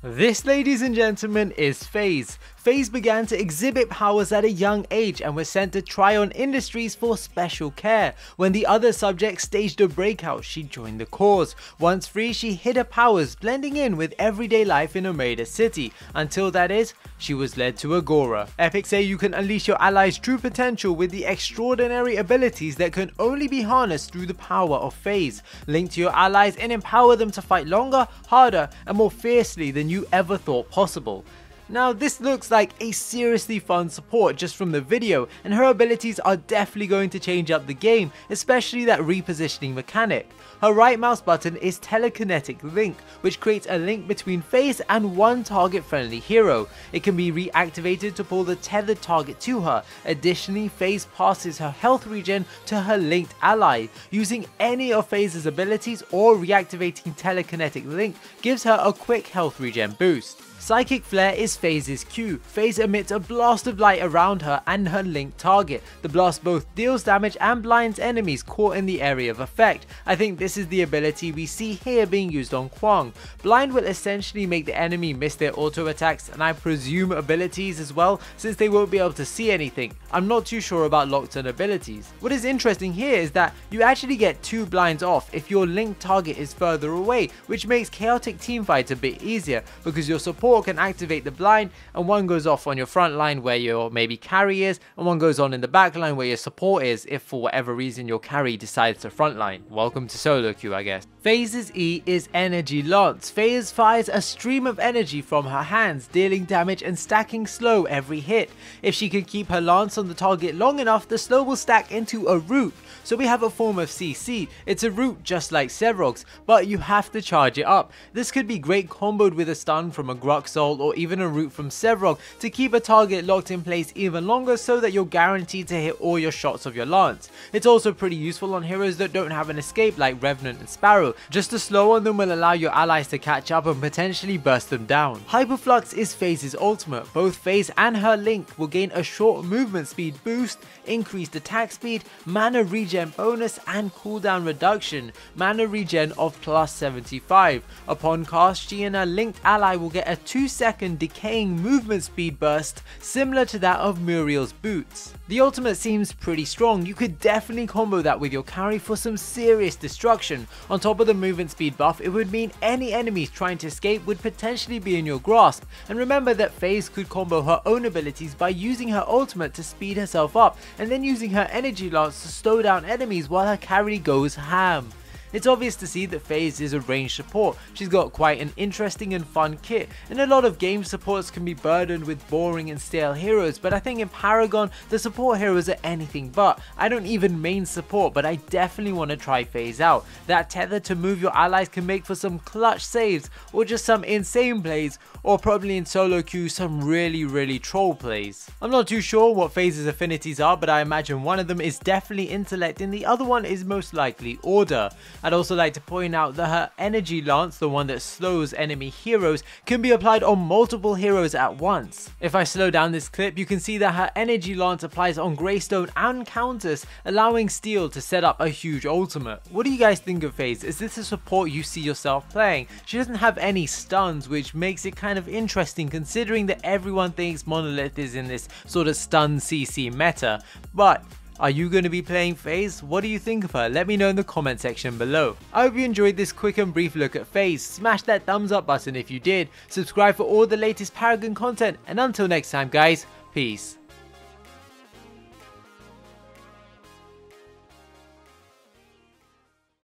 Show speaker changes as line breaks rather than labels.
This, ladies and gentlemen, is FaZe. FaZe began to exhibit powers at a young age and was sent to Tryon Industries for special care. When the other subjects staged a breakout, she joined the cause. Once free, she hid her powers, blending in with everyday life in a Raider city. Until that is, she was led to Agora. Epic say you can unleash your allies' true potential with the extraordinary abilities that can only be harnessed through the power of FaZe. Link to your allies and empower them to fight longer, harder, and more fiercely than you ever thought possible. Now this looks like a seriously fun support just from the video, and her abilities are definitely going to change up the game, especially that repositioning mechanic. Her right mouse button is Telekinetic Link, which creates a link between FaZe and one target friendly hero. It can be reactivated to pull the tethered target to her. Additionally, FaZe passes her Health Regen to her linked ally. Using any of FaZe's abilities or reactivating Telekinetic Link gives her a quick Health Regen boost. Psychic Flare is FaZe's Q. FaZe emits a blast of light around her and her linked target. The blast both deals damage and blinds enemies caught in the area of effect. I think this is the ability we see here being used on Kwang. Blind will essentially make the enemy miss their auto attacks, and I presume abilities as well, since they won't be able to see anything. I'm not too sure about locked on abilities. What is interesting here is that you actually get 2 blinds off if your linked target is further away, which makes chaotic teamfights a bit easier because your support can activate the blind and one goes off on your front line where your maybe carry is, and one goes on in the back line where your support is if for whatever reason your carry decides to frontline. Welcome to solo queue, I guess. FaZe's E is Energy Lance. FaZe fires a stream of energy from her hands, dealing damage and stacking slow every hit. If she can keep her lance on the target long enough, the slow will stack into a root. So we have a form of CC. It's a root just like Sevrog's, but you have to charge it up. This could be great comboed with a stun from a Gruxol or even a root from Sevrog to keep a target locked in place even longer so that you're guaranteed to hit all your shots of your lance. It's also pretty useful on heroes that don't have an escape like Revenant and Sparrow. Just a slow on them will allow your allies to catch up and potentially burst them down. Hyperflux is FaZe's ultimate. Both FaZe and her Link will gain a short movement speed boost, increased attack speed, mana regen bonus, and cooldown reduction. Mana regen of plus 75. Upon cast, she and her linked ally will get a 2-second decaying movement speed burst similar to that of Muriel's boots. The ultimate seems pretty strong. You could definitely combo that with your carry for some serious destruction. On top of the movement speed buff, it would mean any enemies trying to escape would potentially be in your grasp. And remember that FaZe could combo her own abilities by using her ultimate to speed herself up and then using her energy lance to slow down enemies while her carry goes ham. It's obvious to see that FaZe is a ranged support. She's got quite an interesting and fun kit. In a lot of game, supports can be burdened with boring and stale heroes, but I think in Paragon the support heroes are anything but. I don't even main support, but I definitely want to try FaZe out. That tether to move your allies can make for some clutch saves or just some insane plays, or probably in solo queue some really troll plays. I'm not too sure what FaZe's affinities are, but I imagine one of them is definitely intellect and the other one is most likely order. I'd also like to point out that her energy lance, the one that slows enemy heroes, can be applied on multiple heroes at once. If I slow down this clip, you can see that her energy lance applies on Greystone and Countess, allowing Steel to set up a huge ultimate. What do you guys think of FaZe? Is this a support you see yourself playing? She doesn't have any stuns, which makes it kind of interesting considering that everyone thinks Monolith is in this sort of stun CC meta. But are you going to be playing FaZe? What do you think of her? Let me know in the comment section below. I hope you enjoyed this quick and brief look at FaZe. Smash that thumbs up button if you did. Subscribe for all the latest Paragon content. And until next time guys, peace.